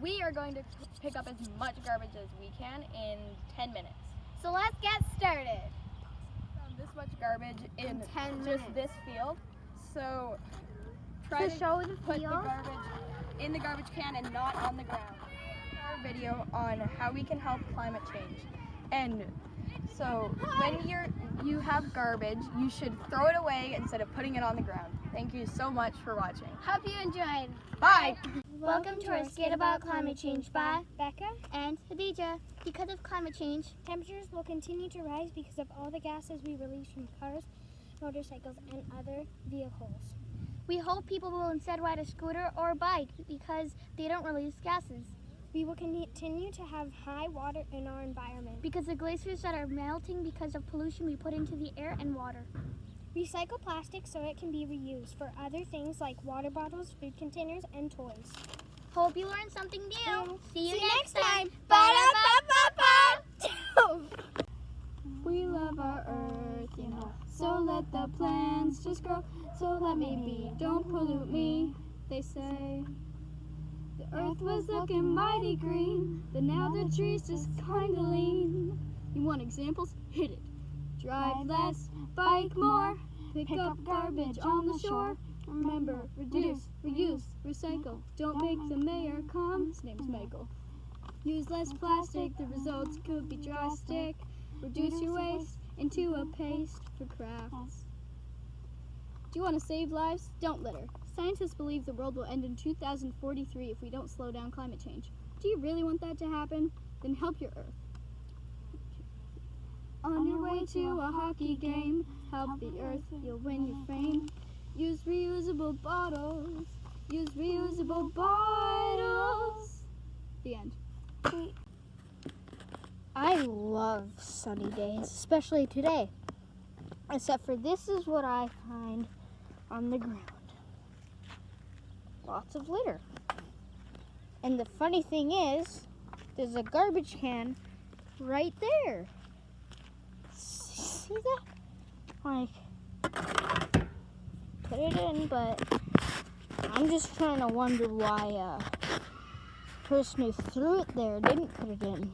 we are going to pick up as much garbage as we can in 10 minutes. So let's get started. Found this much garbage in 10 just minutes. this field. So try to show the put the field. garbage in the garbage can and not on the ground. Our video on how we can help climate change. And so when you have garbage, you should throw it away instead of putting it on the ground. Thank you so much for watching. Hope you enjoyed. Bye! Welcome to our skit about climate change by Becca and Khadija. Because of climate change, temperatures will continue to rise because of all the gases we release from cars, motorcycles, and other vehicles. we hope people will instead ride a scooter or a bike because they don't release gases. We will continue to have high water in our environment. Because the glaciers that are melting because of pollution we put into the air and water. Recycle plastic so it can be reused for other things like water bottles, food containers, and toys. Hope you learned something new. See you next time. We love our earth, you know, so let the plants just grow, so let me be, don't pollute me, they say. The earth was looking mighty green, but now the trees just kinda lean. You want examples? Hit it. Drive less, bike more, pick up garbage on the shore. Remember, reduce, reuse, recycle. Don't make the mayor come, his name's Michael. Use less plastic, the results could be drastic. Reduce your waste into a paste for crafts. Do you want to save lives? Don't litter. Scientists believe the world will end in 2043 if we don't slow down climate change. Do you really want that to happen? Then help your earth. On your way to a hockey game, help the earth, you'll win your fame. Use reusable bottles. Use reusable bottles. The end. I love sunny days, especially today. Except for this is what I find on the ground. Lots of litter. And the funny thing is, there's a garbage can right there. See that? Like, put it in, but I'm just trying to wonder why the person who threw it there didn't put it in.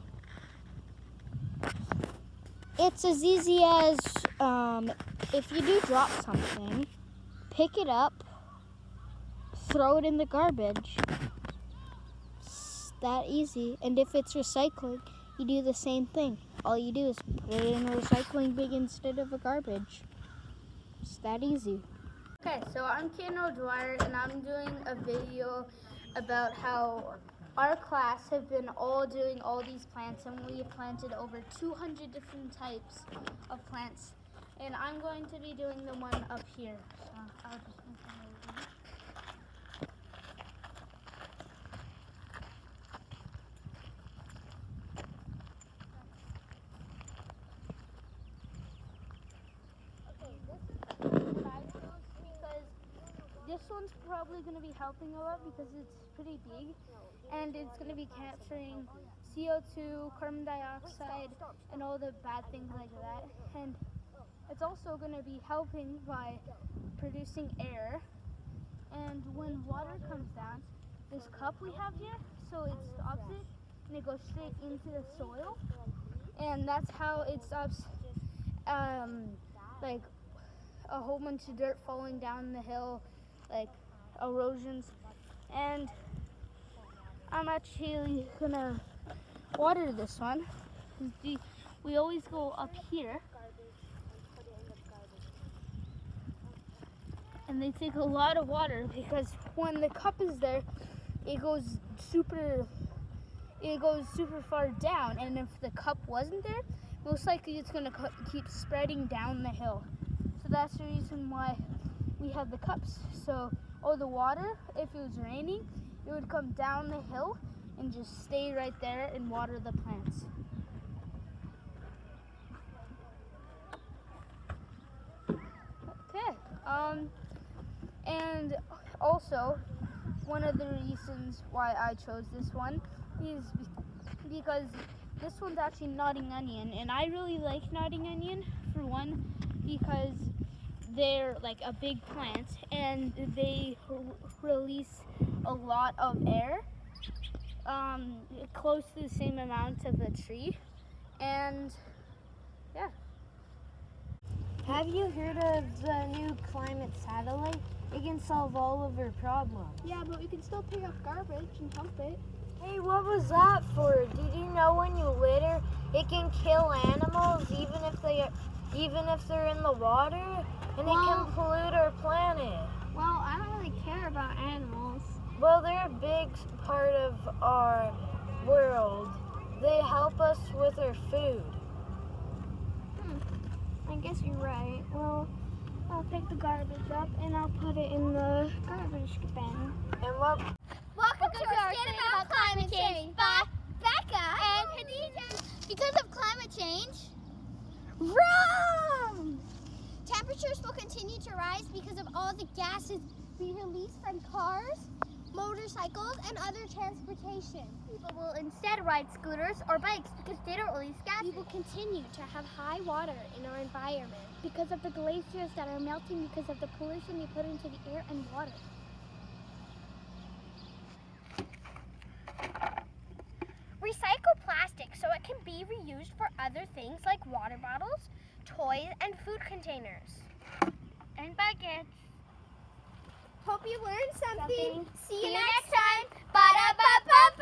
It's as easy as if you do drop something, pick it up, throw it in the garbage. It's that easy. And if it's recycling, you do the same thing. All you do is put it in a recycling bin instead of a garbage. It's that easy. Okay, so I'm Caden O'Dwyer and I'm doing a video about how our class have been all doing all these plants and we have planted over 200 different types of plants. And I'm going to be doing the one up here. So I'll just move that over. Okay, this is fabulous because this one's probably going to be helping a lot because it's pretty big and it's going to be capturing CO2, carbon dioxide, and all the bad things like that. And it's also going to be helping by producing air. And when water comes down, this cup we have here, so it stops it and it goes straight into the soil. And that's how it stops like a whole bunch of dirt falling down the hill, like erosions. And I'm actually gonna water this one. We always go up here and they take a lot of water because when the cup is there, it goes super far down, and if the cup wasn't there, most likely it's gonna keep spreading down the hill. So that's the reason why we have the cups. So all the water, if it was raining, it would come down the hill and just stay right there and water the plants. Okay. And also, one of the reasons why I chose this one is because this one's actually Nodding Onion, and I really like Nodding Onion for one because they're like a big plant and they release a lot of air close to the same amount of the tree. And yeah. Have you heard of the new climate satellite? It can solve all of our problems. Yeah, but we can still pick up garbage and help it. Hey, what was that for? Did you know when you litter, it can kill animals even if they're in the water, and it can pollute our planet? Well, I don't really care about animals. Well, they're a big part of our world. They help us with our food. I guess you're right. Well, I'll pick the garbage up and I'll put it in the garbage bin. And what? Welcome to our Skit About Climate Change by Becca and Khadija. Because of climate change, run! Temperatures will continue to rise because of all the gases we release from cars, motorcycles, and other transportation. People will instead ride scooters or bikes because they don't release gases. We will continue to have high water in our environment because of the glaciers that are melting because of the pollution we put into the air and water. Recycle plastic so it can be reused for other things like water bottles, toys, and food containers. And buckets. Hope you learned something. See you next time. Ba-da-ba-ba-ba.